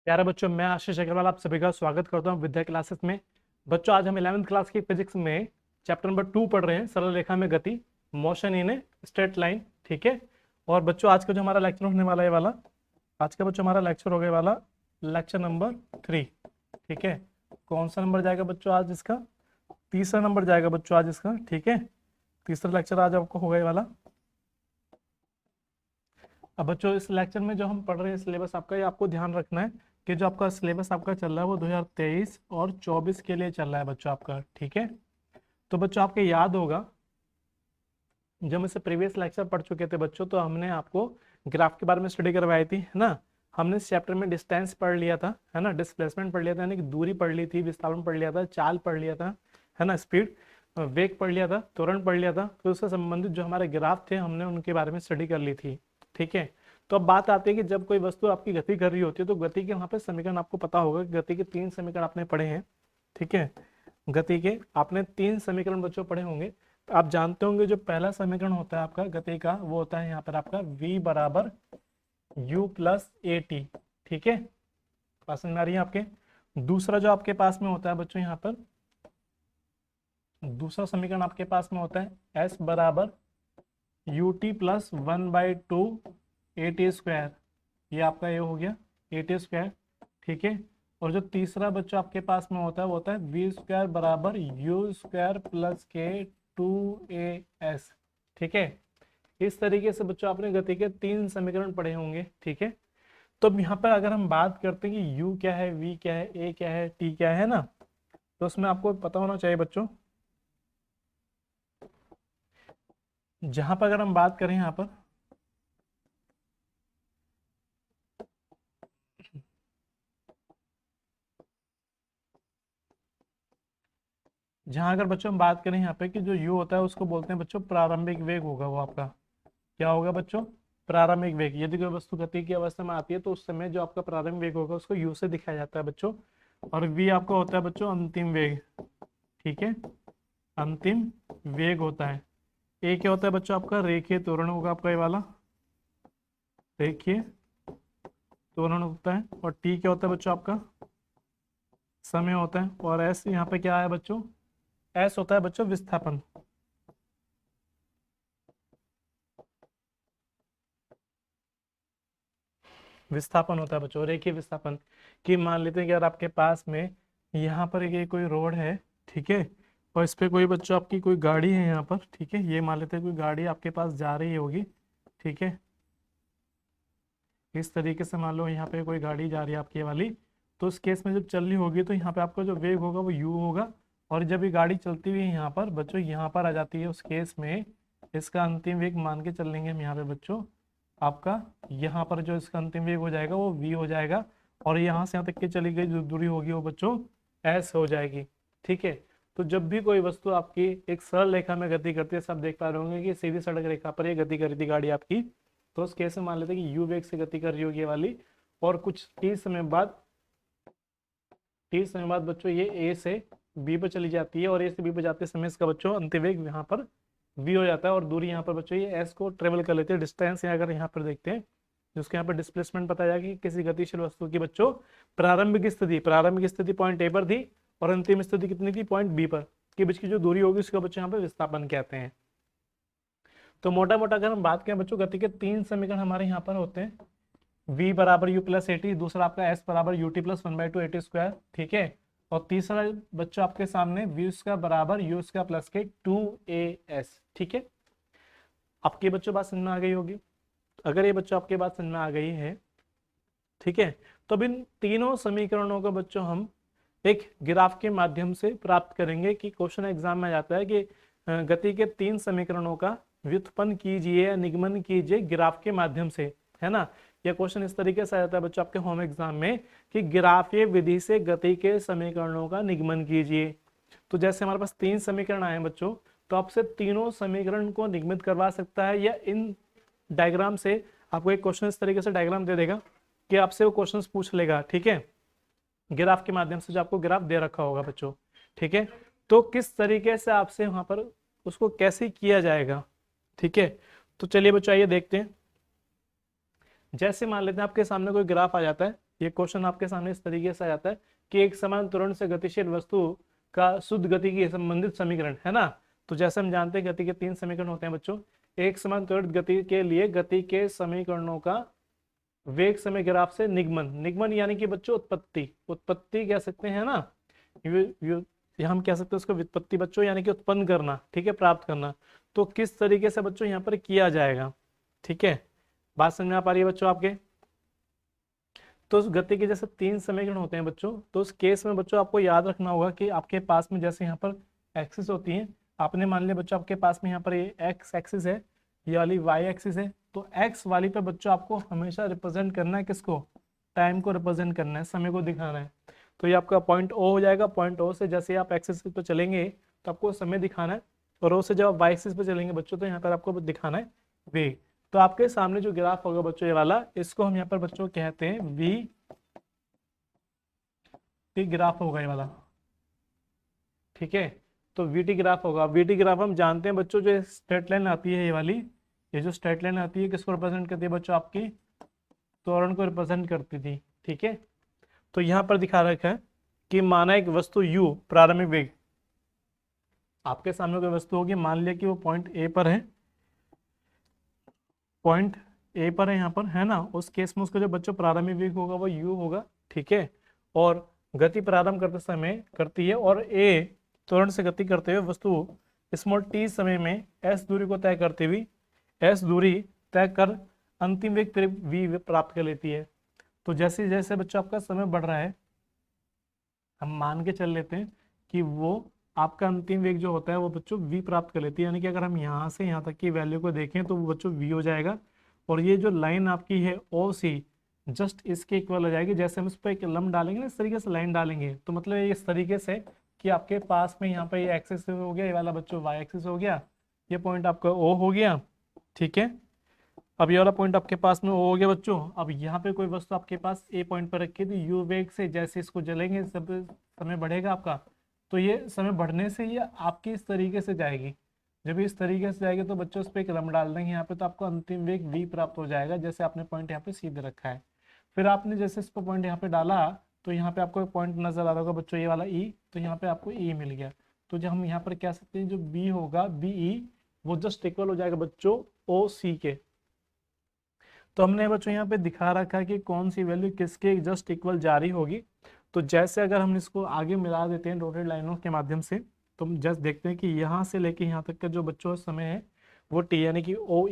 प्यारे बच्चों, मैं आशीष अग्रवाल आप सभी का स्वागत करता हूं विद्या क्लासेस में। बच्चों, आज हम 11वीं क्लास की फिजिक्स में चैप्टर नंबर 2 पढ़ रहे हैं, सरल रेखा में गति, motion in a straight line. ठीक है। और बच्चों, आज का जो हमारा लेक्चर होने वाला है वाला आज का बच्चों हमारा लेक्चर हो गया वाला लेक्चर नंबर 3। ठीक है। कौन सा नंबर जाएगा बच्चों आज इसका? तीसरा नंबर जाएगा बच्चों आज इसका। ठीक है, तीसरा लेक्चर आज आपको हो गया वाला। अब बच्चों, इस लेक्चर में जो हम पढ़ रहे हैं सिलेबस आपका, ये आपको ध्यान रखना है कि जो आपका सिलेबस आपका चल रहा है वो 2023 और 24 के लिए चल रहा है बच्चों आपका। ठीक है। तो बच्चों, आपको याद होगा जब हम इससे प्रीवियस लेक्चर पढ़ चुके थे बच्चों, तो हमने आपको ग्राफ के बारे में स्टडी करवाई थी, है ना। हमने इस चैप्टर में डिस्टेंस पढ़ लिया था, है ना, डिस्प्लेसमेंट पढ़ लिया था, यानी कि दूरी पढ़ ली थी, विस्थापन पढ़ लिया था, चाल पढ़ लिया था, है ना, स्पीड, वेग पढ़ लिया था, त्वरण पढ़ लिया था। तो उससे संबंधित जो हमारे ग्राफ थे हमने उनके बारे में स्टडी कर ली थी। ठीक है। तो अब बात आती है कि जब कोई वस्तु आपकी गति कर रही होती है तो गति के वहां पे समीकरण आपको पता होगा कि गति के 3 समीकरण आपने पढ़े हैं। ठीक है। गति के आपने 3 समीकरण बच्चों पढ़े होंगे। आप जानते होंगे जो पहला समीकरण होता है आपका गति का, वो होता है यहाँ पर आपका v बराबर u प्लस ए टी। ठीक है, बात समझ में आ रही है आपके? दूसरा जो आपके पास में होता है बच्चों, यहाँ पर दूसरा समीकरण आपके पास में होता है s बराबर U T plus 1/2 A T square. ये आपका ये हो गया ए टी स्क्वायर। ठीक है। और जो तीसरा बच्चा आपके पास में होता है वो होता है वी स्क्वायर बराबर यू स्क्वायर प्लस के 2as। ठीक है। इस तरीके से बच्चों आपने गति के 3 समीकरण पढ़े होंगे। ठीक है। तो अब यहाँ पर अगर हम बात करते हैं कि u क्या है, v क्या है, a क्या है, t क्या है ना, तो उसमें आपको पता होना चाहिए बच्चों। जहां पर अगर हम बात करें यहाँ पर जहां अगर बच्चों हम बात करें यहाँ पे कि जो u होता है उसको बोलते हैं बच्चों प्रारंभिक वेग होगा। वो आपका क्या होगा बच्चों? प्रारंभिक वेग। यदि कोई वस्तु गति की अवस्था में आती है तो उस समय जो आपका प्रारंभिक वेग होगा उसको u से दिखाया जाता है बच्चों। और v आपका होता है बच्चों अंतिम वेग। ठीक है, अंतिम वेग होता है। a क्या होता है बच्चों? आपका रेखीय त्वरण होगा आपका ये वाला, रेखीय त्वरण होता है। और t क्या होता है बच्चों? आपका समय होता है। और s यहाँ पे क्या है बच्चों? s होता है बच्चों विस्थापन। विस्थापन होता है बच्चों, रेखीय विस्थापन। कि मान लेते हैं कि अगर आपके पास में यहाँ पर ये कोई रोड है, ठीक है, और इस पे कोई बच्चों आपकी कोई गाड़ी है यहाँ पर, ठीक है, ये मान लेते हैं कोई गाड़ी आपके पास जा रही होगी। ठीक है, इस तरीके से मान लो यहाँ पे कोई गाड़ी जा रही है आपकी ये वाली। तो उस केस में जब चल रही होगी तो यहाँ पे आपका जो वेग होगा वो u होगा। और जब ये गाड़ी चलती हुई यहाँ पर बच्चों यहाँ पर आ जाती है, उस केस में इसका अंतिम वेग मान के चल लेंगे हम यहाँ पे बच्चों। आपका यहाँ पर जो इसका अंतिम वेग हो जाएगा वो v हो जाएगा। और यहाँ से यहाँ तक की चली गई जो दूरी होगी वो बच्चों s हो जाएगी। ठीक है। तो जब भी कोई वस्तु आपकी एक सरल रेखा में गति करती है, सब देख पा रहे होंगे कि सीधी सड़क रेखा पर ये गति कर रही थी गाड़ी आपकी, तो उस केस में मान लेते हैं कि u वेग से गति कर रही होगी ये वाली। और कुछ t समय बाद बच्चों ये a से b पर चली जाती है। और a से b पर जाते समय इसका बच्चों अंतिम वेग यहाँ पर v हो जाता है। और दूरी यहाँ पर बच्चों ये s को ट्रेवल कर लेते हैं। डिस्टेंस अगर यहाँ पर देखते हैं, जिसके यहाँ पर डिस्प्लेसमेंट बताया जाएगा कि किसी गतिशील वस्तु की बच्चों प्रारंभिक स्थिति पॉइंट a पर थी और अंतिम स्थिति कितनी थी? पॉइंट b पर, के बीच की जो दूरी होगी उसका बच्चों यहाँ पर विस्थापन कहते हैं। तो मोटा मोटा अगर हम बात करें बच्चों, गति के 3 समीकरण हमारे यहाँ पर होते हैं। v बराबर u प्लस ए टी, दूसरा आपका s बराबर U T plus 1/2 A T square. ठीक है। और तीसरा बच्चों आपके सामने v स्क्वायर बराबर u स्क्वायर प्लस के 2as। ठीक है। आपके बच्चों बात समझ में आ गई होगी। अगर ये बच्चों आपके बात समझ में आ गई है, ठीक है, तो अब इन तीनों समीकरणों को बच्चों हम एक ग्राफ के माध्यम से प्राप्त करेंगे। कि क्वेश्चन एग्जाम में आ जाता है कि गति के 3 समीकरणों का व्युत्पन्न कीजिए या निगमन कीजिए ग्राफ के माध्यम से, है ना। यह क्वेश्चन इस तरीके से आ जाता है बच्चों आपके होम एग्जाम में कि ग्राफीय विधि से गति के समीकरणों का निगमन कीजिए। तो जैसे हमारे पास 3 समीकरण आए हैं बच्चों, तो आपसे तीनों समीकरण को निगमित करवा सकता है, या इन डायग्राम से आपको एक क्वेश्चन इस तरीके से डायग्राम दे देगा कि आपसे वो क्वेश्चन पूछ लेगा। ठीक है, ग्राफ के माध्यम से जो आपको ग्राफ दे रखा होगा बच्चों। ठीक है, तो किस तरीके से आपसे वहां पर उसको कैसे किया जाएगा। ठीक है, तो चलिए बच्चों आइए देखते हैं। जैसे मान लेते हैं आपके सामने कोई ग्राफ आ जाता है, ये क्वेश्चन आपके सामने इस तरीके से आ जाता है कि एक समान त्वरण से गतिशील वस्तु का शुद्ध गति की संबंधित समीकरण है ना। तो जैसे हम जानते हैं गति के 3 समीकरण होते हैं बच्चों। एक समान त्वरित गति के लिए गति के समीकरणों का वेग समय ग्राफ से निगमन, निगमन यानी कि बच्चों उत्पत्ति, उत्पत्ति कह सकते हैं ना, ये हम कह सकते हैं उसको व्युत्पत्ति बच्चों, यानी कि उत्पन्न करना, ठीक है, प्राप्त करना। तो किस तरीके से बच्चों यहाँ पर किया जाएगा, ठीक है, बात समझ में आ पा रही है बच्चों आपके। तो उस गति के जैसे 3 समीकरण होते हैं बच्चों, तो उस केस में बच्चों आपको याद रखना होगा कि आपके पास में जैसे यहाँ पर एक्सिस होती है, आपने मान लिया बच्चों आपके पास में यहाँ पर ये एक्स एक्सिस है, ये वाली वाई एक्सिस है, तो एक्स वाली पे बच्चों आपको हमेशा रिप्रेजेंट करना है किसको, टाइम को रिप्रेजेंट करना है, समय को दिखाना है। तो ये आपका पॉइंट ओ हो जाएगा। पॉइंट ओ से जैसे आप एक्सिस पे चलेंगे तो आपको समय दिखाना है, और ओ से जब आप वाई एक्सिस पे चलेंगे बच्चों तो यहाँ पर आपको दिखाना है वेग। तो आपके सामने जो ग्राफ होगा बच्चों ये वाला, इसको हम यहाँ पर बच्चों कहते हैं वी टी ग्राफ होगा ये वाला, ठीक है। तो वी टी ग्राफ होगा। वी टी ग्राफ हम जानते हैं बच्चों, जो स्ट्रेट लाइन आती है ये वाली, ये जो स्ट्रेट लाइन आती है किसको रिप्रेजेंट करती है बच्चों, आपकी त्वरण को रिप्रेजेंट करती थी, ठीक है। तो यहाँ पर दिखा रखा है कि माना एक वस्तु u प्रारंभिक वेग, आपके सामने कोई वस्तु होगी, मान लिया कि वो पॉइंट ए पर है, पॉइंट ए पर है यहाँ पर, है ना। उस केस में उसका जो बच्चों प्रारंभिक वेग होगा वो u होगा, ठीक है। और गति प्रारंभ करते समय करती है, और a त्वरण से गति करते हुए वस्तु स्मॉल t समय में s दूरी को तय करते हुए s दूरी तय कर अंतिम वेग फिर v प्राप्त कर लेती है। तो जैसे जैसे बच्चों आपका समय बढ़ रहा है, हम मान के चल लेते हैं कि वो आपका अंतिम वेग जो होता है वो बच्चों v प्राप्त कर लेती है, यानी कि अगर हम यहाँ से यहाँ तक की वैल्यू को देखें तो वो बच्चों v हो जाएगा। और ये जो लाइन आपकी है ओ सी जस्ट इसके इक्वल हो जाएगी। जैसे हम इस पर एक लंब डालेंगे ना, इस तरीके से लाइन डालेंगे, तो मतलब ये इस तरीके से कि आपके पास में यहाँ पर ये एक्सिस हो गया, ये वाला बच्चों वाई एक्सिस हो गया, ये पॉइंट आपका ओ हो गया, ठीक है। अब ये वाला पॉइंट आपके पास में हो गया बच्चों। अब यहाँ पे कोई वस्तु आपके पास ए पॉइंट पर रखी थी, यू वेग से जैसे इसको जलेंगे सब समय बढ़ेगा आपका, तो ये समय बढ़ने से ये आपकी इस तरीके से जाएगी। जब इस तरीके से जाएगी तो बच्चों उस पर एक लंब डाल देंगे यहाँ पे, तो आपको अंतिम वेग v प्राप्त हो जाएगा, जैसे आपने पॉइंट यहाँ पे सीधे रखा है। फिर आपने जैसे इस पर पॉइंट यहाँ पे डाला तो यहाँ पे आपको पॉइंट नजर आ रहा होगा बच्चों ये वाला e, तो यहाँ पे आपको e मिल गया। तो जब हम यहाँ पर कह सकते हैं जो b होगा be वो जस्ट इक्वल हो जाएगा बच्चों ओ सी के। तो हमने बच्चों यहाँ पे दिखा रखा है कि कौन सी वैल्यू किसके जस्ट इक्वल जारी होगी। तो जैसे अगर हम इसको आगे मिला देते हैं डॉटेड लाइनों के माध्यम से, तो हम जस्ट देखते हैं कि यहाँ से लेके यहाँ तक का जो बच्चों समय है वो टी, यानी कि ओ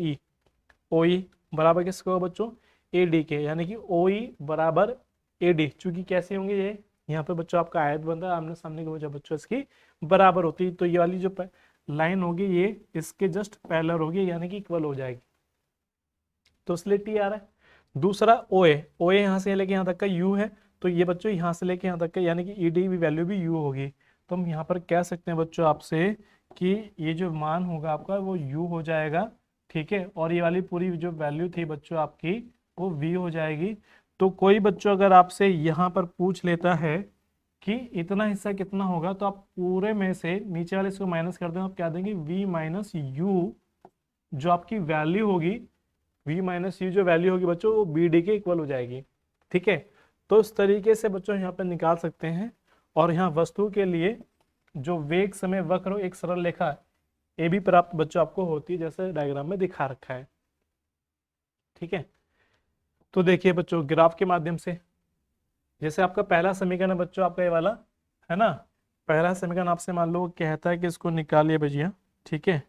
ई बराबर किसका होगा बच्चों, ए डी के, यानी कि ओ ई बराबर ए डी। चूंकि कैसे होंगे ये, यहाँ पे बच्चों आपका आयत बनता है, आमने सामने की वजह बच्चों इसकी बराबर होती है, तो ये वाली जो लाइन होगी ये इसके जस्ट पैरेलल होगी, यानी कि इक्वल हो जाएगी, तो इसलिए टी आ रहा है। दूसरा ओ ए यहाँ से लेके यहाँ तक का यू है, तो ये बच्चों यहाँ से लेके यहाँ तक का, यानी कि ई डी भी वैल्यू भी यू होगी। तो हम यहाँ पर कह सकते हैं बच्चों आपसे कि ये जो मान होगा आपका वो यू हो जाएगा, ठीक है। और ये वाली पूरी जो वैल्यू थी बच्चों आपकी वो वी हो जाएगी। तो कोई बच्चों अगर आपसे यहाँ पर पूछ लेता है कि इतना हिस्सा कितना होगा, तो आप पूरे में से नीचे वाले इसको माइनस कर दें, आप क्या देंगे v माइनस यू, जो आपकी वैल्यू होगी v माइनस यू जो वैल्यू होगी बच्चों वो बी डी के इक्वल हो जाएगी, ठीक है। तो इस तरीके से बच्चों यहाँ पे निकाल सकते हैं। और यहाँ वस्तु के लिए जो वेग समय वक्र एक सरल रेखा ए भी प्राप्त बच्चों आपको होती है, जैसे डायग्राम में दिखा रखा है, ठीक है। तो देखिए बच्चों ग्राफ के माध्यम से, जैसे आपका पहला समीकरण है बच्चों आपका ये वाला, है ना। पहला समीकरण आपसे मान लो वो कहता है कि इसको निकालिए भैया, ठीक है।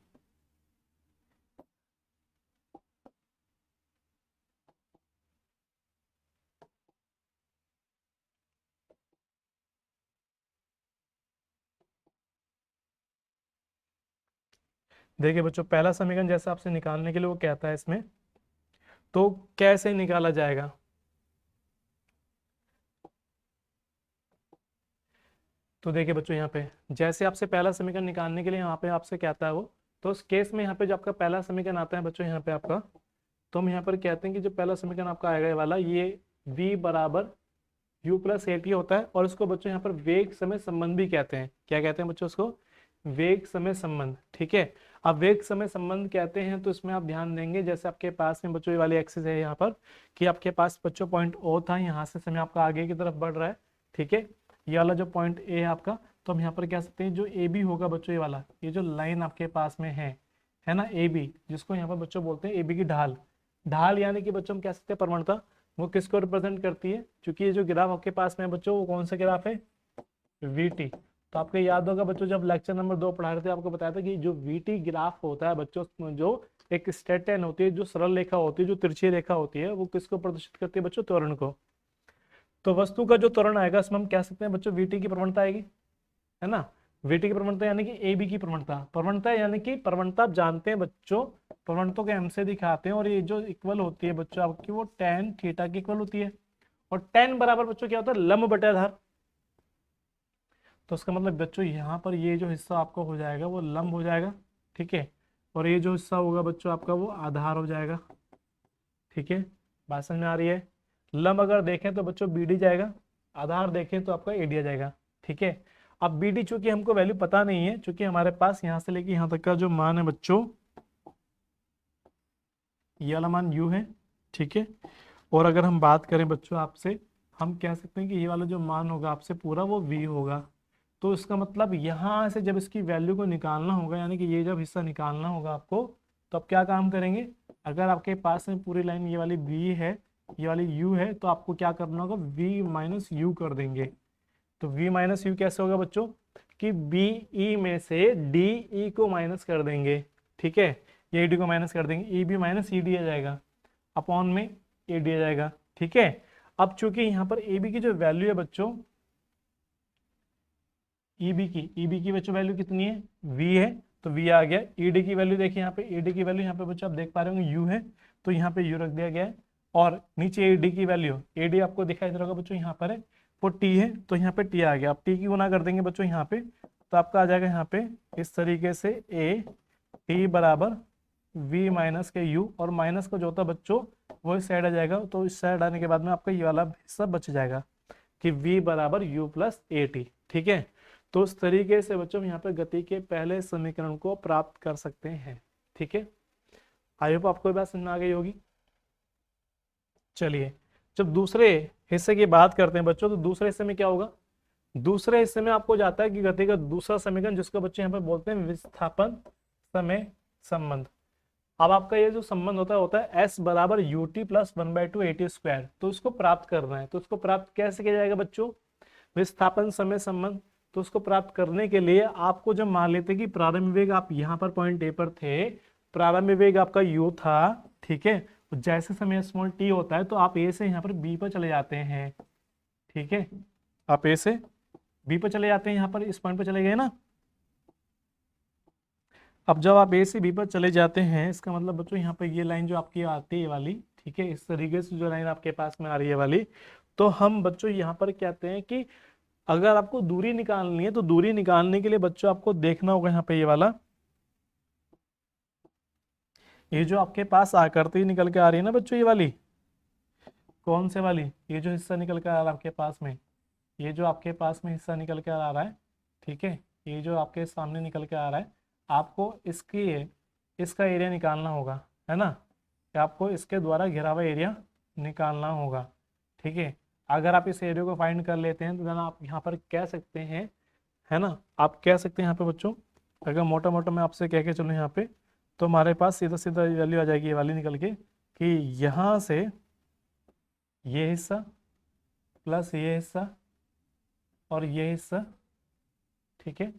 देखिए बच्चों पहला समीकरण जैसे आपसे निकालने के लिए वो कहता है इसमें, तो कैसे निकाला जाएगा। तो देखिए बच्चों यहाँ पे जैसे आपसे पहला समीकरण निकालने के लिए यहाँ पे आपसे कहता है वो, तो उस केस में यहाँ पे जो आपका पहला समीकरण आता है बच्चों यहाँ पे आपका, तो हम यहाँ पर कहते हैं कि जो पहला समीकरण आपका आएगा ये वाला, ये v बराबर u प्लस ए टी होता है। और इसको बच्चों यहाँ पर वेग समय संबंध भी कहते हैं। क्या कहते हैं बच्चों उसको, वेग समय संबंध। ठीक है, अब वेग समय संबंध कहते हैं तो इसमें आप ध्यान देंगे, जैसे आपके पास में बच्चों ये वाली एक्सिस है यहाँ पर, कि आपके पास बच्चों पॉइंट ओ था, यहाँ से समय आपका आगे की तरफ बढ़ रहा है। ठीक है, ये वाला जो पॉइंट ए है आपका, तो हम यहाँ पर कह सकते हैं जो ए बी होगा बच्चों, ये वाला, ये जो लाइन आपके पास में है ना, ए बी, जिसको यहाँ पर बच्चों बोलते हैं ए बी की ढाल। ढाल यानी कि बच्चों हम कह सकते हैं प्रवणता, वो किसको रिप्रेजेंट करती है, क्योंकि ये जो ग्राफ आपके पास में है बच्चों, वो कौन सा ग्राफ है, वीटी। तो आपको याद होगा बच्चों, जब लेक्चर नंबर 2 पढ़ा रहे थे, आपको बताया था कि जो वीटी ग्राफ होता है बच्चों, जो एक स्ट्रेट लाइन होती है, जो सरल रेखा होती है, जो तिरछी रेखा होती है, वो किसको प्रदर्शित करती है बच्चों, त्वरण को। तो वस्तु का जो त्वरण आएगा इसमें हम कह सकते हैं बच्चों वीटी की प्रवणता आएगी, है ना। वीटी की प्रवणता यानी कि ए बी की प्रवणता, प्रवणता यानी कि प्रवणता आप जानते हैं बच्चों, प्रवणता को एम से दिखाते हैं, और ये जो इक्वल होती है बच्चों आपकी, वो tan थीटा की इक्वल होती है। और tan बराबर बच्चों क्या होता है, लंब बटे आधार। तो उसका मतलब बच्चों यहाँ पर ये जो हिस्सा आपका हो जाएगा वो लंब हो जाएगा। ठीक है, और ये जो हिस्सा होगा बच्चों आपका वो आधार हो जाएगा। ठीक है, बात समझ में आ रही है। लंब अगर देखें तो बच्चों बी डी जाएगा, आधार देखें तो आपका एडिया जाएगा। ठीक है, अब बी डी चूंकि हमको वैल्यू पता नहीं है, चूंकि हमारे पास यहाँ से लेके यहाँ तक का जो मान है बच्चों, ये वाला मान u है। ठीक है, और अगर हम बात करें बच्चों आपसे, हम कह सकते हैं कि ये वाला जो मान होगा आपसे पूरा वो v होगा। तो इसका मतलब यहाँ से जब इसकी वैल्यू को निकालना होगा, यानी कि ये जब हिस्सा निकालना होगा आपको, तो आप क्या काम करेंगे, अगर आपके पास में पूरी लाइन ये वाली v है, ये वाली u है, तो आपको क्या करना होगा, v माइनस यू कर देंगे। तो v माइनस यू कैसे होगा बच्चों, कि बी ई में से डी ई को माइनस कर देंगे। ठीक है, ये डी को माइनस कर देंगे, E B minus E D आ जाएगा, अपॉन में ए डी आ जाएगा। ठीक है, अब चूंकि यहाँ पर ए बी की जो वैल्यू है बच्चों, ई बी की बच्चों वैल्यू कितनी है, v है, तो v आ गया। ई डी की वैल्यू देखिए, यहाँ पे ई डी की वैल्यू यहाँ पे बच्चों आप देख पा रहे होंगे u है, तो यहाँ पे u रख दिया गया है। और नीचे ए डी की वैल्यू, ए डी आपको दिखाई दे रहा होगा बच्चों, यहाँ पर है वो t है, तो यहाँ पे t आ गया। अब t की गुना कर देंगे बच्चों यहाँ पे, तो आपका आ जाएगा यहाँ पे इस तरीके से a t बराबर v माइनस के u, और माइनस का जो होता है बच्चों वो इस साइड आ जाएगा। तो इस साइड आने के बाद में आपका ये वाला हिस्सा बच जाएगा कि v बराबर u प्लस ए टी। ठीक है, तो उस तरीके से बच्चों हम यहाँ पर गति के पहले समीकरण को प्राप्त कर सकते हैं। ठीक है, आई होप आपको ये बात समझ में आ गई होगी। चलिए, जब दूसरे हिस्से की बात करते हैं बच्चों, तो दूसरे हिस्से में क्या होगा, दूसरे हिस्से में आपको जाता है कि गति का दूसरा समीकरण, जिसको बच्चे यहाँ पर बोलते हैं विस्थापन समय संबंध। अब आपका ये जो संबंध होता है s बराबर U T plus 1/2 A T square. तो इसको प्राप्त करना है, तो इसको प्राप्त कैसे किया जाएगा बच्चों, विस्थापन समय संबंध। तो उसको प्राप्त करने के लिए आपको जब मान लेते कि प्रारंभिक वेग, आप यहाँ पर पॉइंट ए पर थे, प्रारंभिक वेग आपका u था। ठीक है, जैसे समय स्मॉल t होता है, तो आप a से यहाँ पर b पर चले जाते हैं। ठीक है, आप a से b पर चले जाते हैं, यहाँ पर इस पॉइंट पर चले गए ना। अब जब आप a से b पर चले जाते हैं, इसका मतलब बच्चों यहाँ पर ये लाइन जो आपकी आती है ये वाली, ठीक है, इस तरीके से जो लाइन आपके पास में आ रही है वाली, तो हम बच्चों यहाँ पर कहते हैं कि अगर आपको दूरी निकालनी है, तो दूरी निकालने के लिए बच्चों आपको देखना होगा यहाँ पे ये वाला, ये जो आपके पास आकृति निकल के आ रही है ना बच्चों, ये वाली कौन से वाली, ये जो हिस्सा निकल के आ रहा है आपके पास में, ये जो आपके पास में हिस्सा निकल के आ रहा है। ठीक है, ये जो आपके सामने निकल के आ रहा है, आपको इसका एरिया निकालना होगा, है ना, कि आपको इसके द्वारा घिरा हुआ एरिया निकालना होगा। ठीक है, अगर आप इस एरिया को फाइंड कर लेते हैं, तो देन आप यहाँ पर कह सकते हैं, है ना, आप कह सकते हैं यहाँ पे बच्चों, अगर मोटा मोटा मैं आपसे कह के चलूँ यहाँ पे, तो हमारे पास सीधा सीधा वैल्यू आ जाएगी ये वाली निकल के, कि यहाँ से ये हिस्सा प्लस ये हिस्सा और ये हिस्सा, ठीक है,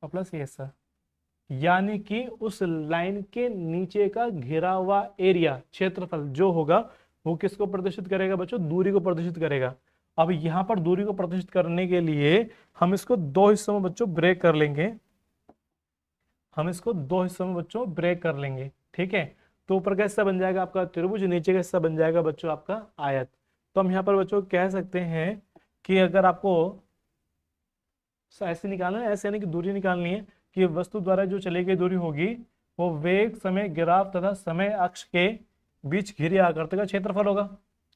और प्लस ये हिस्सा, यानी कि उस लाइन के नीचे का घिरा हुआ एरिया, क्षेत्रफल जो होगा, वो किसको प्रदर्शित करेगा बच्चों, दूरी को प्रदर्शित करेगा। अब यहाँ पर दूरी को प्रदर्शित करने के लिए हम इसको दो हिस्सों में बच्चों ब्रेक कर लेंगे, हम इसको दो हिस्सों में बच्चों ब्रेक कर लेंगे। ठीक है, तो ऊपर का हिस्सा बन जाएगा आपका त्रिभुज, नीचे का हिस्सा बन जाएगा बच्चों आपका आयत। तो हम यहाँ पर बच्चों कह सकते हैं कि अगर आपको ऐसे निकालना है, ऐसे यानी कि दूरी निकालनी है, कि वस्तु द्वारा जो चली गई दूरी होगी वो वेग समय ग्राफ तथा समय अक्ष के बीच घिरी आकृति का क्षेत्रफल होगा।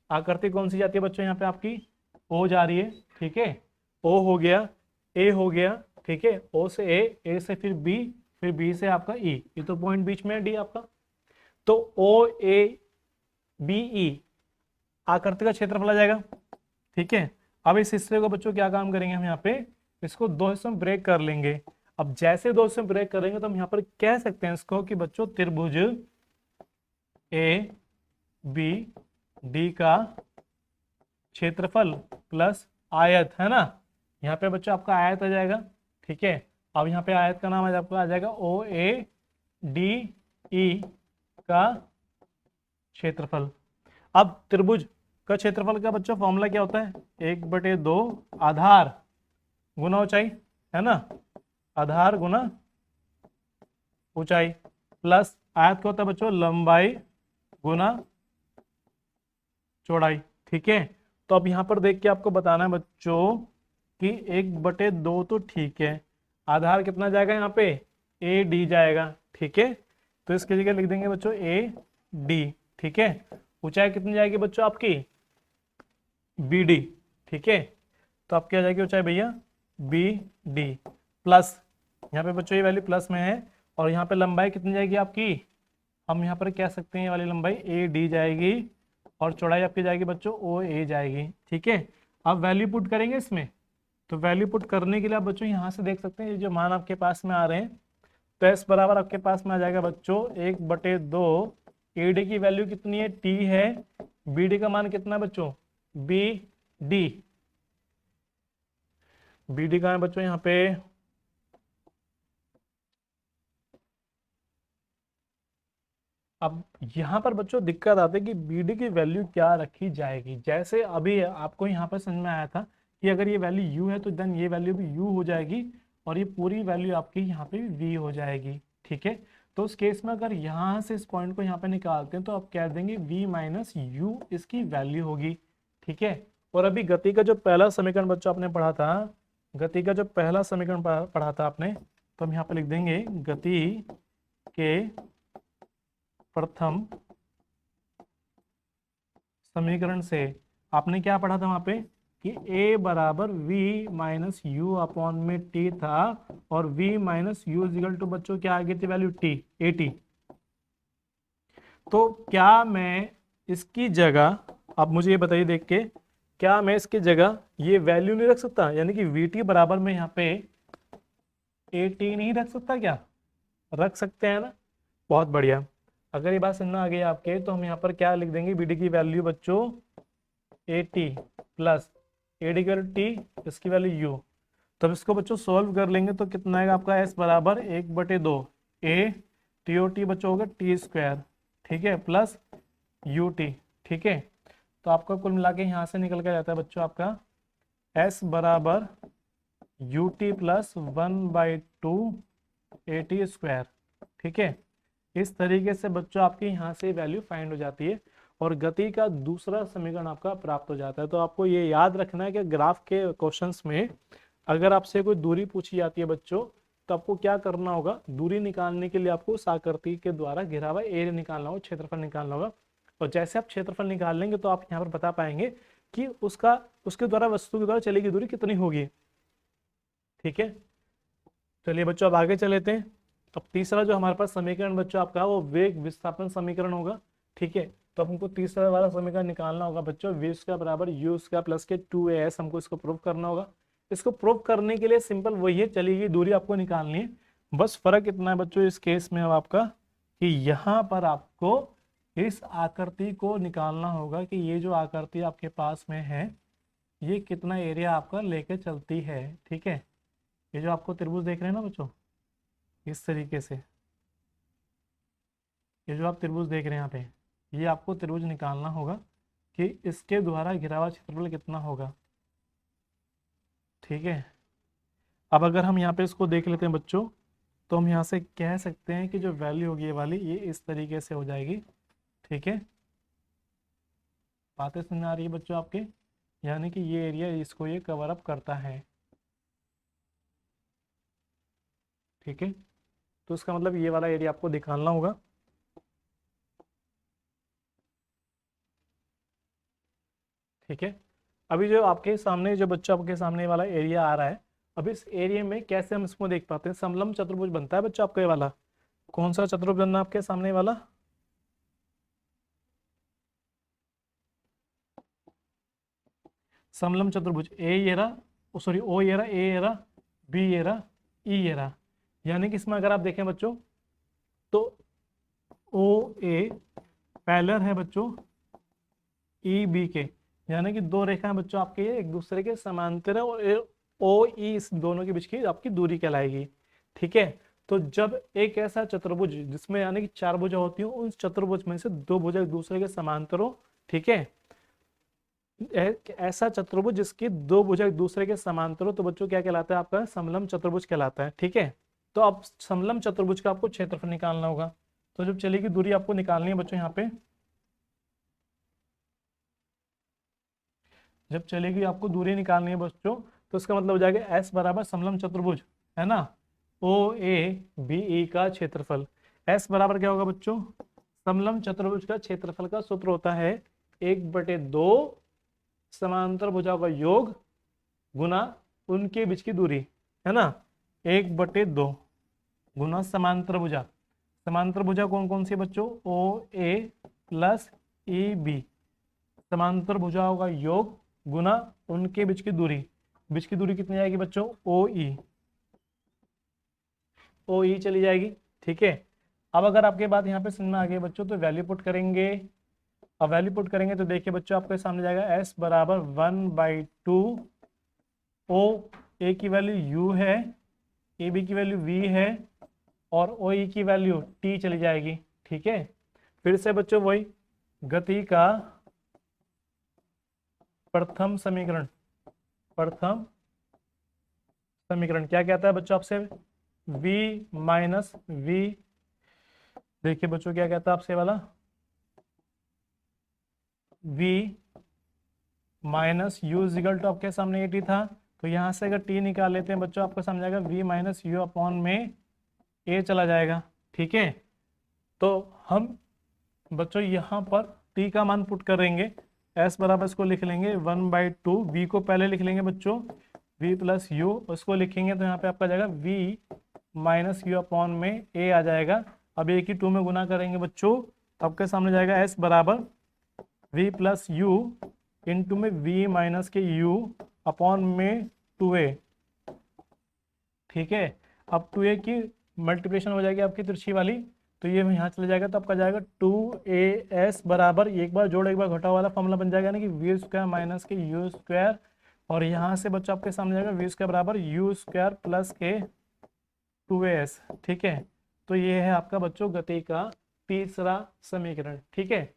आकृति कौन सी जाती है बच्चों, यहाँ पे आपकी ओ जा रही है। ठीक है, ओ हो गया, ए हो गया, ठीक है, ओ से ए से फिर बी से आपका ई, ये तो पॉइंट बीच में है डी आपका। तो ओ ए बी ई आकृति का क्षेत्रफल आ जाएगा। ठीक है, अब इस हिस्से को बच्चों क्या काम करेंगे हम यहाँ पे, इसको दो हिस्सों में ब्रेक कर लेंगे। अब जैसे दो हिस्सों में ब्रेक करेंगे तो हम यहाँ पर कह सकते हैं इसको कि बच्चों त्रिभुज ए बी डी का क्षेत्रफल प्लस आयत, है ना, यहाँ पे बच्चों आपका आयत आ जाएगा। ठीक है, अब यहाँ पे आयत का नाम आपका आ जाएगा ओ ए डी ई का क्षेत्रफल। अब त्रिभुज का क्षेत्रफल का बच्चों फॉर्मूला क्या होता है, 1/2 आधार गुना ऊंचाई, है ना, आधार गुना ऊंचाई, प्लस आयत क्या होता है बच्चों, लंबाई गुना चौड़ाई। ठीक है, तो अब यहां पर देख के आपको बताना है बच्चों कि 1/2 तो ठीक है, आधार कितना जाएगा यहाँ पे, ए डी जाएगा। ठीक है, तो इसकी जगह लिख देंगे बच्चों ए डी। ठीक है, ऊंचाई कितनी जाएगी बच्चों आपकी, बी डी। ठीक है, तो आपकी आ जाएगी ऊंचाई भैया बी डी, प्लस यहाँ पे बच्चों ये वैल्यू प्लस में है, और यहाँ पे लंबाई कितनी जाएगी आपकी, हम यहाँ पर कह सकते हैं ये वाली लंबाई ए डी जाएगी, और चौड़ाई आपकी जाएगी बच्चों ओ ए जाएगी। ठीक है, अब वैल्यू पुट करेंगे इसमें, तो वैल्यू पुट करने के लिए आप बच्चों यहाँ से देख सकते हैं ये जो मान आपके पास में आ रहे हैं, तो एस बराबर आपके पास में आ जाएगा बच्चों 1/2, ए डी की वैल्यू कितनी है, टी है, बी डी का मान कितना है बच्चों, बी डी, बी डी का है बच्चों यहाँ पे, अब यहाँ पर बच्चों दिक्कत आती है कि बी डी की वैल्यू क्या रखी जाएगी। जैसे अभी आपको यहाँ पर समझ में आया था कि अगर ये वैल्यू यू है तो देन ये वैल्यू भी यू हो जाएगी, और ये पूरी वैल्यू आपकी यहाँ पे वी हो जाएगी। ठीक है, तो उस केस में अगर यहाँ से इस पॉइंट को यहाँ पे निकालते हैं तो आप कह देंगे v माइनस यू इसकी वैल्यू होगी। ठीक है, और अभी गति का जो पहला समीकरण बच्चों आपने पढ़ा था, गति का जो पहला समीकरण पढ़ा था आपने, तो हम यहाँ पे लिख देंगे गति के प्रथम समीकरण से आपने क्या पढ़ा था वहां पे कि a बराबर v माइनस यू अपॉन में t था, और v minus u equal to बच्चों क्या आ गई थी वैल्यू t, at। तो क्या मैं इसकी जगह, अब मुझे ये बताइए देख के, क्या मैं इसकी जगह ये वैल्यू नहीं रख सकता, यानी कि vt बराबर में यहाँ पे at नहीं रख सकता, क्या रख सकते हैं ना, बहुत बढ़िया। अगर ये बात समझ में आ गई आपके, तो हम यहाँ पर क्या लिख देंगे, bd की वैल्यू बच्चों at प्लस एडी की वैल्यू t, इसकी वैल्यू u। तब इसको बच्चों सोल्व कर लेंगे तो कितना आएगा आपका s बराबर 1/2 a टी ओ टी बच्चों होगा टी स्क्वायर। ठीक है, प्लस यू टी। ठीक है, तो आपका कुल मिला के यहाँ से निकल के जाता है बच्चों आपका s बराबर U T plus 1/2 A T square. ठीक है, इस तरीके से बच्चों आपकी यहाँ से वैल्यू फाइंड हो जाती है, और गति का दूसरा समीकरण आपका प्राप्त हो जाता है। तो आपको ये याद रखना है कि ग्राफ के क्वेश्चंस में अगर आपसे कोई दूरी पूछी जाती है बच्चों, तो आपको क्या करना होगा, दूरी निकालने के लिए आपको उस आकृति के द्वारा घिरा हुआ एरिया निकालना होगा, क्षेत्रफल निकालना होगा। और जैसे आप क्षेत्रफल निकाल लेंगे तो आप यहाँ पर बता पाएंगे कि उसके द्वारा वस्तु के द्वारा चली गई दूरी कितनी होगी। ठीक है, चलिए बच्चों अब आगे चलेते हैं। अब तीसरा जो हमारे पास समीकरण बच्चों आपका वो वेग विस्थापन समीकरण होगा। ठीक है, तो हमको तीसरा वाला समीकरण निकालना होगा बच्चों, v स्क्वायर बराबर u स्क्वायर प्लस के 2as, हमको इसको प्रूव करना होगा। इसको प्रूव करने के लिए सिंपल वही है, चली गई दूरी आपको निकालनी है। बस फर्क इतना है बच्चों इस केस में अब आपका कि यहाँ पर आपको इस आकृति को निकालना होगा कि ये जो आकृति आपके पास में है ये कितना एरिया आपका लेके चलती है। ठीक है, ये जो आपको त्रिभुज देख रहे हैं ना बच्चों, इस तरीके से ये जो आप त्रिभुज देख रहे हैं यहाँ पे, ये आपको त्रिभुज निकालना होगा कि इसके द्वारा घिरा हुआ क्षेत्रफल कितना होगा। ठीक है, अब अगर हम यहाँ पे इसको देख लेते हैं बच्चों, तो हम यहाँ से कह सकते हैं कि जो वैल्यू होगी ये वाली, ये इस तरीके से हो जाएगी। ठीक है, बातें समझ आ रही है बच्चों आपके, यानी कि ये एरिया इसको ये कवर अप करता है। ठीक है, तो इसका मतलब ये वाला एरिया आपको निकालना होगा। ठीक है, अभी जो आपके सामने जो बच्चा आपके सामने वाला एरिया आ रहा है अब इस एरिया में कैसे हम इसको देख पाते हैं? समलंब चतुर्भुज बनता है बच्चों आपका ये वाला। कौन सा चतुर्भुज बनना है आपके सामने वाला? समलंब चतुर्भुज। ए ये रहा, सॉरी ओ ये रहा, ए ये रहा, बी ये रहा, ई ये रहा। यानी कि इसमें अगर आप देखें बच्चों तो ओ ए पैरेलल है बच्चों ई बी के, यानी कि दो रेखाएं बच्चों आपके ये एक दूसरे के समांतर है, और ओ ई इस दोनों के बीच की आपकी दूरी कहलाएगी। ठीक है, तो जब एक ऐसा चतुर्भुज जिसमें यानी कि चार भुजा होती हो, उस चतुर्भुज में से दो भुजा एक दूसरे के समांतर हो, ठीक है, एक ऐसा चतुर्भुज जिसकी दो भुजा एक दूसरे के समांतर हो, तो बच्चों क्या कहलाता है? आपका समलंब चतुर्भुज कहलाता है। ठीक है, तो अब समलंब चतुर्भुज का आपको क्षेत्रफल निकालना होगा। तो जब चलेगी दूरी आपको निकालनी है बच्चों, यहाँ पे जब चलेगी आपको दूरी निकालनी है बच्चों, तो इसका मतलब हो जाएगा एस बराबर समलंब चतुर्भुज, है ना, ओ ए बी ई का क्षेत्रफल। एस बराबर क्या होगा बच्चों? समलंब चतुर्भुज का क्षेत्रफल का सूत्र होता है 1/2 समांतर भुजाओं का योग गुना उनके बीच की दूरी, है ना। 1/2 गुना समांतर भुजा। समांतर भुजा कौन कौन सी है बच्चों? ओ ए प्लस ई बी। समांतर भुजाओं का योग गुना उनके बीच की दूरी। बीच की दूरी कितनी आएगी बच्चों? ओ ई। ओ ई चली जाएगी। ठीक है, अब अगर आपके बात यहाँ पे समझ में आ गई बच्चों, तो वैल्यू पुट करेंगे। अब वैल्यू पुट करेंगे तो देखिए बच्चों आपके सामने जाएगा एस बराबर 1/2 ओ ए की वैल्यू यू है, ए बी की वैल्यू वी है, और ओ ई की वैल्यू टी चली जाएगी। ठीक है, फिर से बच्चों वही गति का प्रथम समीकरण। प्रथम समीकरण क्या कहता है बच्चों आपसे? v minus v. देखिए बच्चों क्या कहता है आपसे वाला? v minus u equal to आपके सामने टी था, तो यहाँ से अगर टी निकाल लेते हैं बच्चों, आपको समझ आएगा v माइनस यू अपॉन में a चला जाएगा। ठीक है, तो हम बच्चों यहाँ पर t का मान पुट करेंगे। s बराबर इसको लिख लेंगे 1/2, v को पहले लिख लेंगे बच्चों v प्लस यू, उसको लिखेंगे तो यहाँ पे आपका जाएगा v माइनस यू अपॉन में a आ जाएगा। अब a की 2 में गुना करेंगे बच्चों, तो आपके सामने जाएगा s बराबर v प्लस यू इंटू में v माइनस के u अपॉन में 2a। ठीक है, अब 2a की मल्टीप्लिकेशन हो जाएगी आपकी तिरछी वाली, तो ये यहाँ चले जाएगा, तो आपका जाएगा 2as बराबर, एक बार जोड़ एक बार घटाओ वाला फॉर्मूला बन जाएगा ना कि वी स्क्वायर माइनस के यू स्क्वायर, और यहाँ से बच्चों आपके सामने जाएगा वी स्क्वायर बराबर यू स्क्वायर प्लस के 2as। ठीक है, तो ये है आपका बच्चों गति का तीसरा समीकरण। ठीक है,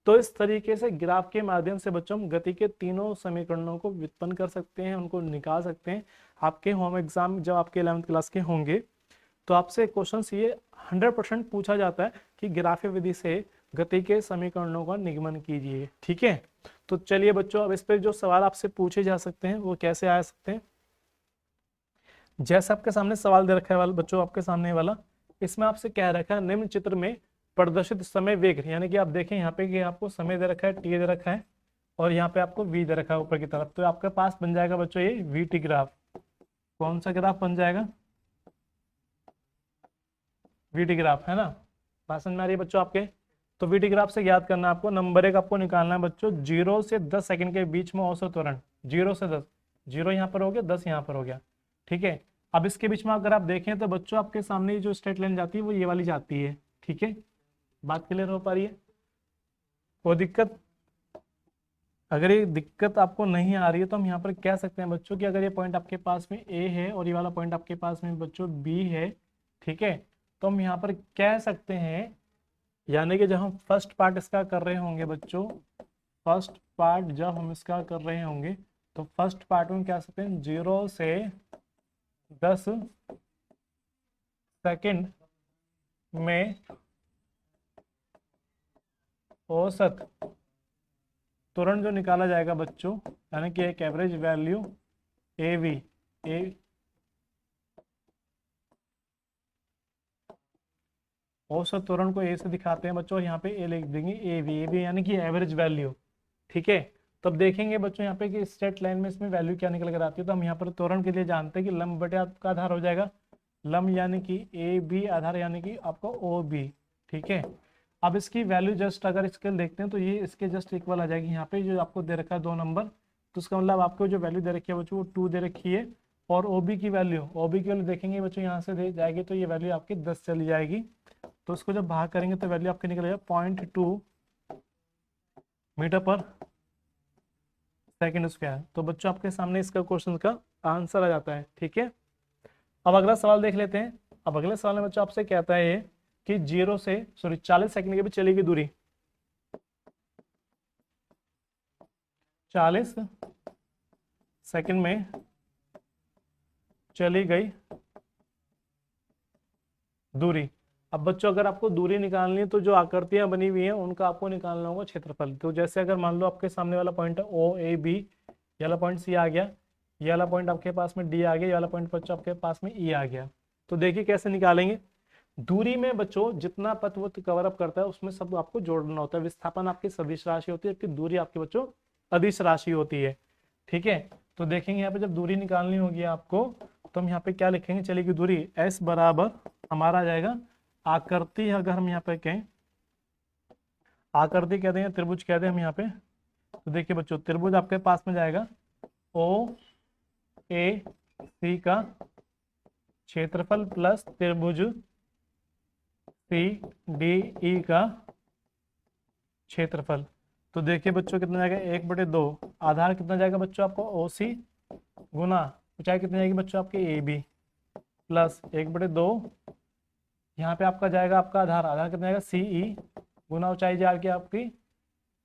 तो इस तरीके से ग्राफ के माध्यम से बच्चों हम गति के तीनों समीकरणों को व्युत्पन्न कर सकते हैं, उनको निकाल सकते हैं। आपके होम एग्जाम जब आपके 11th क्लास के होंगे तो आपसे क्वेश्चन ये 100% पूछा जाता है कि ग्राफीय विधि से गति के समीकरणों का निगमन कीजिए। ठीक है, तो चलिए बच्चों अब इस पर जो सवाल आपसे पूछे जा सकते हैं वो कैसे आ सकते हैं। जैसे आपके सामने सवाल दे रखा है वाला बच्चों, आपके सामने वाला, इसमें आपसे कह रखा है निम्न चित्र में प्रदर्शित समय वेग, यानी कि आप देखें यहाँ पे कि आपको समय दे रखा है, टी दे रखा है, और यहाँ पे आपको वी दे रखा है ऊपर की तरफ, तो आपके पास बन जाएगा बच्चों ये वी टी ग्राफ। कौन सा ग्राफ बन जाएगा? वी टी ग्राफ, है ना। बात समझ में आ रही है बच्चों आपके? तो वी टी ग्राफ से याद करना आपको, नंबर 1 आपको निकालना है बच्चों 0 से 10 सेकंड के बीच में औसत त्वरण। 0 से 10, 0 यहाँ पर हो गया, 10 यहाँ पर हो गया। ठीक है, अब इसके बीच में अगर आप देखें तो बच्चों आपके सामने जो स्ट्रेट लाइन जाती है वो ये वाली जाती है। ठीक है, बात क्लियर हो पा रही है? कोई दिक्कत? अगर ये दिक्कत आपको नहीं आ रही है तो हम यहाँ पर कह सकते हैं बच्चों कि अगर ये पॉइंट आपके पास में ए है और ये वाला पॉइंट आपके पास में बच्चों बी है, ठीक है, तो हम यहाँ पर कह सकते हैं, यानी कि जब हम फर्स्ट पार्ट इसका कर रहे होंगे बच्चों, फर्स्ट पार्ट जब हम इसका कर रहे होंगे तो फर्स्ट पार्ट में क्या सकते हैं 0 से 10 सेकंड में औसत तुरंत जो निकाला जाएगा बच्चों, यानी कि एक एवरेज वैल्यू ए वी, ए औसत त्वरण को ए से दिखाते हैं बच्चों, और यहाँ पे ए लिख देंगे ए वी यानी कि एवरेज वैल्यू। ठीक है, तब देखेंगे बच्चों यहाँ पे कि स्ट्रेट लाइन में इसमें वैल्यू क्या निकल कर आती है। तो हम यहाँ पर त्वरण के लिए जानते हैं कि लंब बटे आपका आधार हो जाएगा, लंब यानी कि ए बी, आधार यानी कि आपका ओ बी। ठीक है, अब इसकी वैल्यू जस्ट अगर इसके देखते हैं तो ये इसके जस्ट इक्वल आ जाएगी। यहाँ पे जो आपको दे रखा है 2 नंबर, तो उसका मतलब आपको जो वैल्यू दे रखी है बच्चों वो 2 दे रखी है। और ओबी की वैल्यू देखेंगे बच्चों यहाँ से दे जाएगी तो ये वैल्यू आपकी 10 चली जाएगी। तो उसको जब भाग करेंगे तो वैल्यू आपकी निकलेगा 0.2 मीटर पर सेकंड स्क्वायर। तो बच्चों आपके सामने इसका क्वेश्चन का आंसर आ जाता है। ठीक है, अब अगला सवाल देख लेते हैं। अब अगले सवाल में बच्चों आपसे कहता है ये कि 40 सेकंड के बीच चली गई दूरी 40 सेकंड में चली गई दूरी। अब बच्चों अगर आपको दूरी निकालनी है तो जो आकृतियां बनी हुई हैं उनका आपको निकालना होगा क्षेत्रफल। तो जैसे अगर मान लो आपके सामने वाला पॉइंट है ओ ए बी, ये वाला पॉइंट सी आ गया, ये वाला पॉइंट आपके पास में डी आ गया, ये वाला पॉइंट बच्चों आपके पास में ई आ गया। तो देखिए कैसे निकालेंगे। दूरी में बच्चों जितना पथ वो कवर अप करता है उसमें सब आपको जोड़ना होता है। विस्थापन आपकी सदिश राशि होती है जबकि दूरी आपकी बच्चों अदिश राशि होती है। ठीक है, तो देखेंगे यहाँ पे जब दूरी निकालनी होगी आपको तो हम यहाँ पे क्या लिखेंगे, चलेगी दूरी S बराबर हमारा आ जाएगा आकृति। अगर हम यहाँ पे कहें आकृति कहते हैं, त्रिभुज कहते हैं हम यहाँ पे, तो देखिए बच्चों त्रिभुज आपके पास में जाएगा ओ ए सी का क्षेत्रफल प्लस त्रिभुज सी डी ई का क्षेत्रफल। तो देखिए बच्चों कितना जाएगा 1/2, आधार कितना जाएगा बच्चों आपको ओ सी गुना ऊंचाई कितनी जाएगी बच्चों आपकी ए बी प्लस 1/2, यहाँ पे आपका जाएगा आपका आधार कितना जाएगा सी ई गुना ऊंचाई जा के आपकी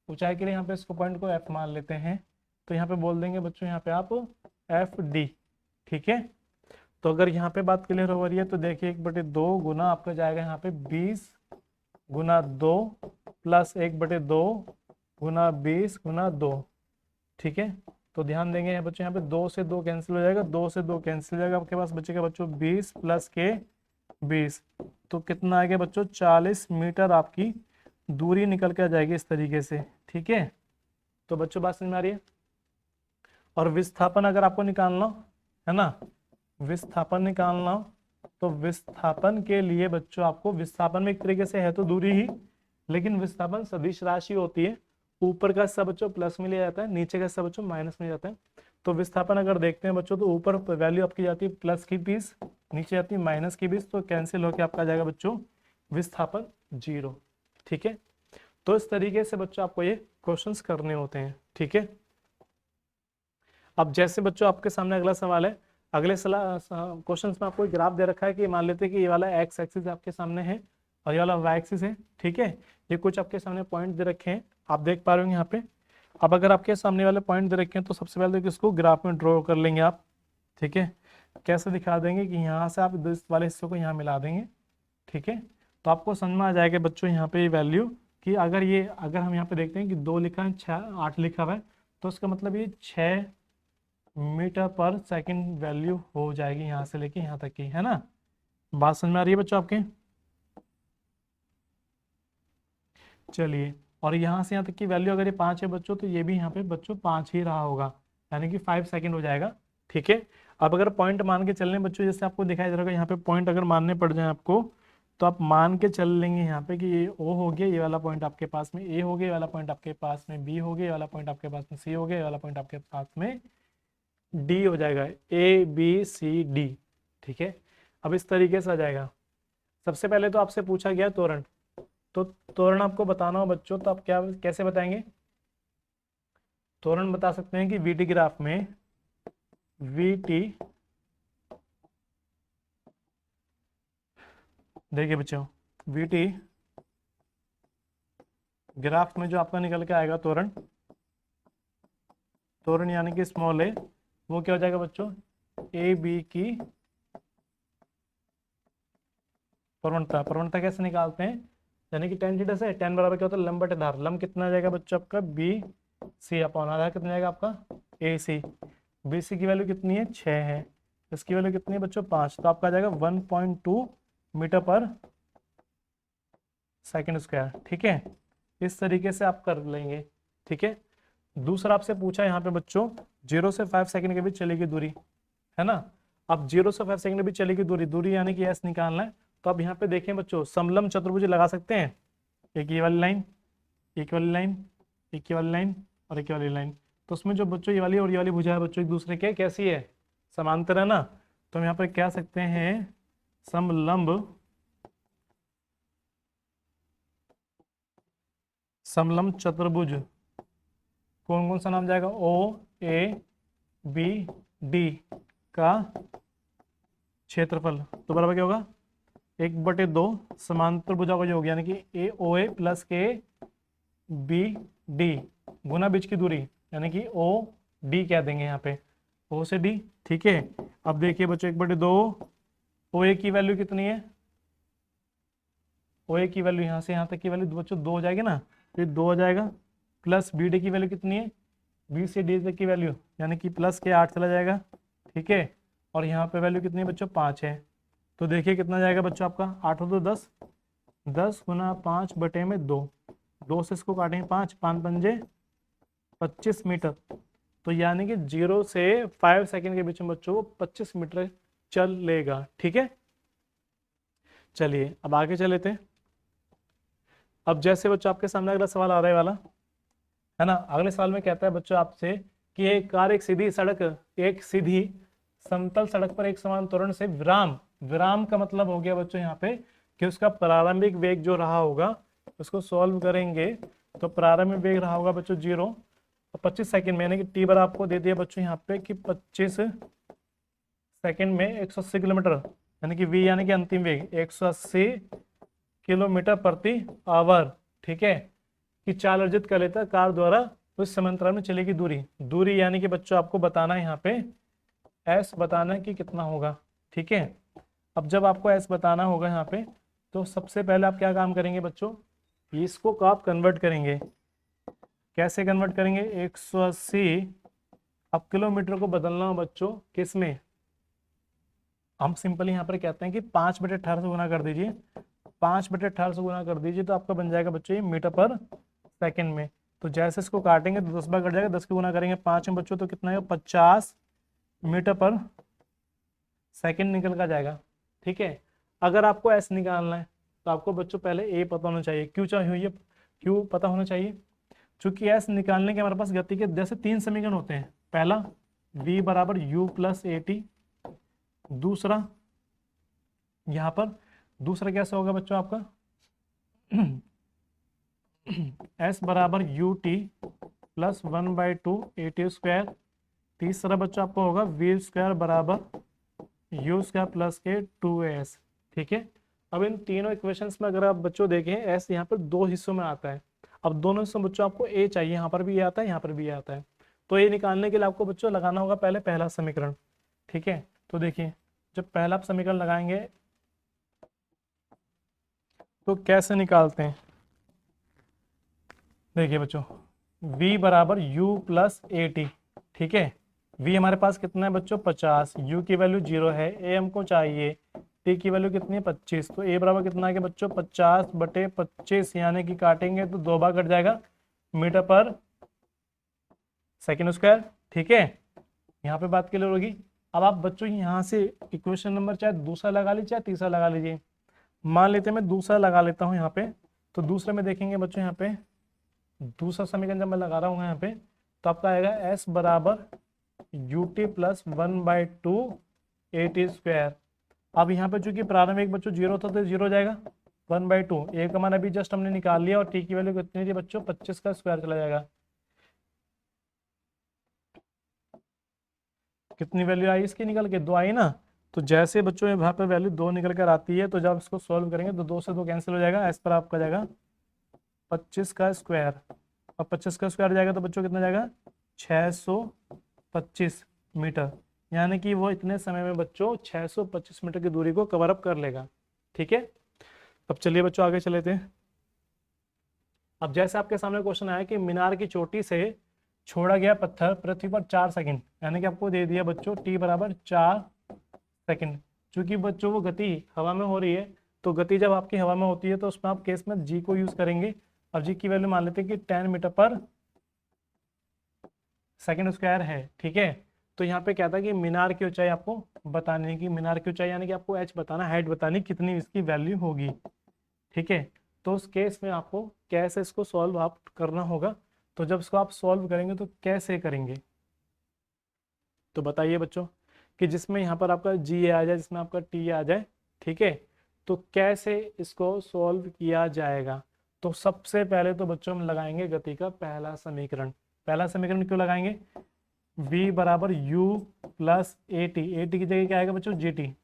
ऊंचाई के लिए यहाँ पे इसको पॉइंट को एफ मान लेते हैं। तो यहाँ पे बोल देंगे बच्चों यहाँ पे आप एफ डी। ठीक है, तो अगर यहाँ पे बात क्लियर हो रही है तो देखिए 1/2 गुना आपका जाएगा यहाँ पे 20 गुना 2 प्लस 1/2 गुना 20 गुना 2। ठीक है, तो ध्यान देंगे यहाँ बच्चों यहाँ पे 2 से 2 कैंसिल हो जाएगा, 2 से 2 कैंसिल हो जाएगा, आपके पास बचेगा बच्चों 20 प्लस के 20। तो कितना आ गया बच्चों 40 मीटर आपकी दूरी निकल के आ जाएगी इस तरीके से। ठीक है, तो बच्चों बात समझ में आ रही है। और विस्थापन अगर आपको निकालना है ना, विस्थापन निकालना, तो विस्थापन के लिए बच्चों आपको विस्थापन में एक तरीके से है तो दूरी ही, लेकिन विस्थापन सदिश राशि होती है। ऊपर का हिस्सा बच्चों प्लस में लिया जाता है, नीचे का हिस्सा बच्चों माइनस में जाता है। तो विस्थापन अगर देखते हैं बच्चों तो ऊपर वैल्यू आपकी जाती है प्लस की 20, नीचे जाती है माइनस की 20, तो कैंसिल होकर आपका जाएगा बच्चों विस्थापन 0। ठीक है, तो इस तरीके से बच्चों आपको ये क्वेश्चंस करने होते हैं। ठीक है, अब जैसे बच्चों आपके सामने अगला सवाल है, अगले क्वेश्चन में आपको ग्राफ दे रखा है कि मान लेते हैं कि ये वाला एक्स एक्सिस आपके सामने है और ये वाला वाई एक्सिस है। ठीक है, ये कुछ आपके सामने पॉइंट दे रखे हैं, आप देख पा रहे होंगे यहाँ पे। अब अगर आपके सामने वाले पॉइंट दे रखे हैं तो सबसे पहले तो इसको ग्राफ में ड्रॉ कर लेंगे आप। ठीक है, कैसे दिखा देंगे कि यहाँ से आप इस वाले हिस्से को यहाँ मिला देंगे। ठीक है, तो आपको समझ में आ जाएगा बच्चों यहाँ पे ये वैल्यू कि अगर हम यहाँ पे देखते हैं कि 2 लिखा है 6 8 लिखा हुआ है, तो इसका मतलब ये 6 मीटर पर सेकंड वैल्यू हो जाएगी यहाँ से लेके यहाँ तक की, है ना। बात समझ में आ रही है बच्चों आपके। चलिए, और यहाँ से यहाँ तक की वैल्यू अगर ये 5 है बच्चों तो ये भी यहाँ पे बच्चों 5 ही रहा होगा, यानी कि 5 सेकंड हो जाएगा। ठीक है, अब अगर पॉइंट मान के चलने बच्चों, जैसे आपको दिखाई दे रहा होगा यहाँ पे पॉइंट अगर मानने पड़ जाए आपको, तो आप मान के चल लेंगे यहाँ पे कि ये ओ हो गया, ये वाला पॉइंट आपके पास में ए हो गया, ये वाला पॉइंट आपके पास में बी हो गया, ये वाला पॉइंट आपके पास में सी हो गया, ये वाला पॉइंट आपके पास में डी हो जाएगा, ए बी सी डी। ठीक है, अब इस तरीके से आ जाएगा। सबसे पहले तो आपसे पूछा गया त्वरण, तो त्वरण आपको बताना हो बच्चों, तो आप क्या कैसे बताएंगे। त्वरण बता सकते हैं कि वीटी ग्राफ में वीटी, देखिए बच्चों वीटी ग्राफ में जो आपका निकल के आएगा त्वरण, त्वरण यानी कि स्मॉल ए, वो क्या हो जाएगा बच्चों ए बी की प्रवणता। प्रवणता कैसे निकालते हैं, यानी कि tan थीटा से tan बराबर क्या होता है लंब बटे आधार। लंब कितना जाएगा बच्चों आपका बी सी अपॉन आधार कितना जाएगा आपका ए सी। बी सी की वैल्यू कितनी है 6 है, इसकी वैल्यू कितनी है बच्चों 5, तो आपका जाएगा 1.2 मीटर पर सेकंड स्क्वायर। ठीक है, इस तरीके से आप कर लेंगे। ठीक है, दूसरा आपसे पूछा यहाँ पे बच्चों 0 से 5 सेकंड के बीच चलेगी दूरी, है ना। अब 0 से 5 सेकंड के बीच चलेगी दूरी, दूरी यानी कि एस निकालना है। तो अब यहाँ पे देखें बच्चों, समलंब चतुर्भुज लगा सकते हैं, एक ये वाली लाइन, एक वाली लाइन, एक वाली लाइन और एक वाली लाइन। तो उसमें जो बच्चों ये वाली और ये वाली भुजा है बच्चों एक दूसरे के कैसी है, समांतर है ना। तो हम यहाँ पर कह सकते हैं समलंब चतुर्भुज, कौन कौन सा नाम जाएगा, ओ ए बी डी का क्षेत्रफल तो बराबर क्या होगा, 1/2 समांतर भुजा का योग, यानी कि ए ओ ए प्लस के बी डी गुना बीच की दूरी, यानी कि ओ डी कह देंगे यहाँ पे, ओ से डी। ठीक है, अब देखिए बच्चों 1/2, ओ ए की वैल्यू कितनी है, ओ ए की वैल्यू यहाँ से यहाँ तक की वैल्यू बच्चों 2 हो जाएगी ना, फिर 2 हो जाएगा, प्लस बी डी की वैल्यू कितनी है, बी से डी तक की वैल्यू यानी कि प्लस के 8 चला जाएगा। ठीक है, और यहाँ पे वैल्यू कितनी है बच्चों 5 है। तो देखिए कितना जाएगा बच्चों आपका, 8 हो तो 10, 10 गुना 5/2, 2 से इसको काटेंगे 5, 5 पंजे 25 मीटर। तो यानी कि 0 से 5 सेकंड के बीच में बच्चों वो 25 मीटर चल लेगा। ठीक है, चलिए अब आगे चले थे। अब जैसे बच्चों आपके सामने अगला सवाल आ रहा है वाला, है ना। अगले सवाल में कहता है बच्चों आपसे कि एक कार एक सीधी समतल सड़क पर एक समान त्वरण से विराम, विराम का मतलब हो गया बच्चों यहाँ पे कि उसका प्रारंभिक वेग जो रहा होगा उसको सॉल्व करेंगे। तो प्रारंभिक वेग रहा होगा बच्चों 0, 25 सेकंड में, यानी कि टी बार आपको दे दिया बच्चों यहाँ पे कि 25 सेकंड में 180 किलोमीटर, यानी कि वी यानी कि अंतिम वेग 180 किलोमीटर प्रति आवर। ठीक है, कि चाल अर्जित कर लेता है कार द्वारा उस समांतर में चलेगी दूरी, दूरी यानी कि बच्चों आपको बताना है यहाँ पे एस बताना है कि कितना होगा। ठीक है, अब जब आपको एस बताना होगा यहाँ पे तो सबसे पहले आप क्या काम करेंगे बच्चों, इसको को आप कन्वर्ट करेंगे। कैसे कन्वर्ट करेंगे, 180, अब किलोमीटर को बदलना हो बच्चों किस में, हम सिंपली यहाँ पर कहते हैं कि 5/18 से गुना कर दीजिए, 5/18 से गुना कर दीजिए तो आपका बन जाएगा बच्चों ये मीटर पर सेकंड में। तो जैसे इसको काटेंगे तो 10 बार कट जाएगा, 10 के गुना करेंगे 5 में बच्चों तो कितना है 50 मीटर पर सेकंड निकल का जाएगा। ठीक है, अगर आपको एस निकालना है तो आपको बच्चों पहले ए पता होना चाहिए। क्यों चाहिए, क्यों पता होना चाहिए, चूंकि एस निकालने के हमारे पास गति के जैसे 3 समीकरण होते हैं। पहला v बराबर u प्लस ए टी, दूसरा यहाँ पर दूसरा कैसा होगा बच्चों आपका s बराबर U T plus 1/2 A T square, तीसरा बच्चों आपको होगा v स्क्वायर बराबर यू स्क्वायर प्लस के 2as। ठीक है, अब इन तीनों इक्वेशंस में अगर आप बच्चों देखें s यहाँ पर 2 हिस्सों में आता है। अब दोनों हिस्सों में बच्चों आपको a चाहिए, यहाँ पर भी ये आता है यहाँ पर भी ये आता है। तो ये निकालने के लिए आपको बच्चों लगाना होगा पहले पहला समीकरण। ठीक है, तो देखिए जब पहला समीकरण लगाएंगे तो कैसे निकालते हैं, देखिए बच्चों v बराबर u प्लस ए टी। ठीक है, v हमारे पास कितना है बच्चों 50, u की वैल्यू 0 है, a हमको चाहिए, t की वैल्यू कितनी है 25। तो a बराबर कितना है बच्चों 50/25, यानी कि काटेंगे तो 2 बार कट जाएगा मीटर पर सेकेंड स्क्वायर। ठीक है, यहाँ पे बात क्लियर होगी। अब आप बच्चों यहाँ से इक्वेशन नंबर चाहे दूसरा लगा लीजिए चाहे तीसरा लगा लीजिए। मान लेते हैं मैं दूसरा लगा लेता हूँ यहाँ पे, तो दूसरे में देखेंगे बच्चों यहाँ पे दूसरा समीकरण जब मैं लगा रहा हूँ यहाँ पे तो आपका आएगा s बराबर U T plus 1/2 A T square. अब यहाँ पे चूंकि प्रारंभिक बच्चों 0 था तो 0 हो जाएगा, 1/2 ए का मान अभी जस्ट हमने निकाल लिया और टी की वैल्यू कितनी थी बच्चों 25 का स्क्वायर चला जाएगा। कितनी वैल्यू आई इसकी निकल के 2 आई ना। तो जैसे बच्चों यहाँ पे वैल्यू 2 निकल कर आती है तो जब इसको सॉल्व करेंगे तो 2 से 2 कैंसिल हो जाएगा, एस पर आपका जाएगा 25 का स्क्वायर, और 25 का स्क्वायर जाएगा तो बच्चों कितना जाएगा 625 मीटर, यानी कि वो इतने समय में बच्चों 625 मीटर की दूरी को कवर अप कर लेगा। ठीक है, अब चलिए बच्चों आगे चले थे। अब जैसे आपके सामने क्वेश्चन आया कि मीनार की चोटी से छोड़ा गया पत्थर पृथ्वी पर 4 सेकंड, यानी कि आपको दे दिया बच्चों t बराबर 4 सेकंड। चूंकि बच्चों वो गति हवा में हो रही है तो गति जब आपकी हवा में होती है तो उसमें आप केस में g को यूज करेंगे। अब g की वैल्यू मान लेते हैं कि 10 मीटर पर सेकंड स्क्वायर है, ठीक है। तो यहाँ पे क्या था कि मीनार की ऊंचाई आपको बताने की, मीनार की ऊंचाई यानी कि आपको एच बताना, हाइट बतानी कितनी इसकी वैल्यू होगी, ठीक है। तो उस केस में आपको कैसे इसको सॉल्व आप करना होगा। तो जब इसको आप सॉल्व करेंगे तो कैसे करेंगे, तो बताइए बच्चों, कि जिसमें यहाँ पर आपका जी आ जाए, जिसमें आपका टी आ जाए, ठीक है। तो कैसे इसको सॉल्व किया जाएगा। तो सबसे पहले तो बच्चों हम लगाएंगे गति का पहला समीकरण। पहला समीकरण क्यों लगाएंगे, v बराबर u plus A T, A T की जगह क्या आएगा बच्चों, जी टी।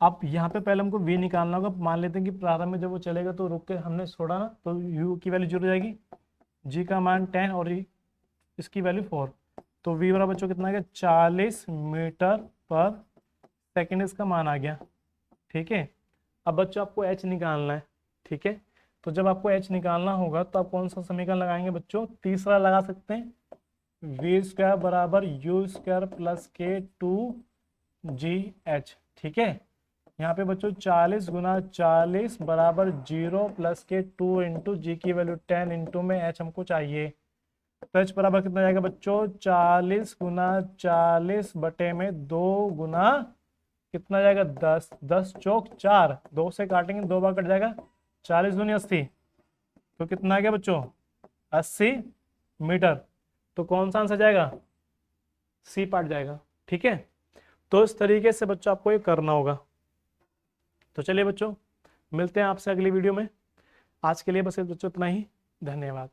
अब यहाँ पे पहले हमको v निकालना होगा। मान लेते हैं कि प्रारंभ में जब वो चलेगा तो रुक के हमने छोड़ा ना, तो u की वैल्यू 0 हो जाएगी, g का मान 10 और इसकी वैल्यू 4। तो v बराबर बच्चों कितना आ गया, 40 मीटर पर सेकेंड इसका मान आ गया, ठीक है। अब बच्चों आपको h निकालना है, ठीक है। तो जब आपको h निकालना होगा तो आप कौन सा समीकरण लगाएंगे बच्चों, तीसरा लगा सकते हैं, वी स्क्वायर बराबर यू स्क्वायर प्लस के 2gh, ठीक है। यहाँ पे बच्चों 40 गुना 40 बराबर 0 प्लस के 2 इंटू जी की वैल्यू 10 इंटू में h हमको चाहिए। तो h बराबर कितना जाएगा बच्चों, 40 गुना 40 बटे में 2 गुना कितना जाएगा 10, 10 चौक 4, 2 से काटेंगे 2 बार कट जाएगा, 40 दूनी 80, तो कितना आ गया बच्चों 80 मीटर। तो कौन सा आंसर जाएगा, सी पार्ट जाएगा, ठीक है। तो इस तरीके से बच्चों आपको ये करना होगा। तो चलिए बच्चों, मिलते हैं आपसे अगली वीडियो में। आज के लिए बस बच्चों इतना ही, धन्यवाद।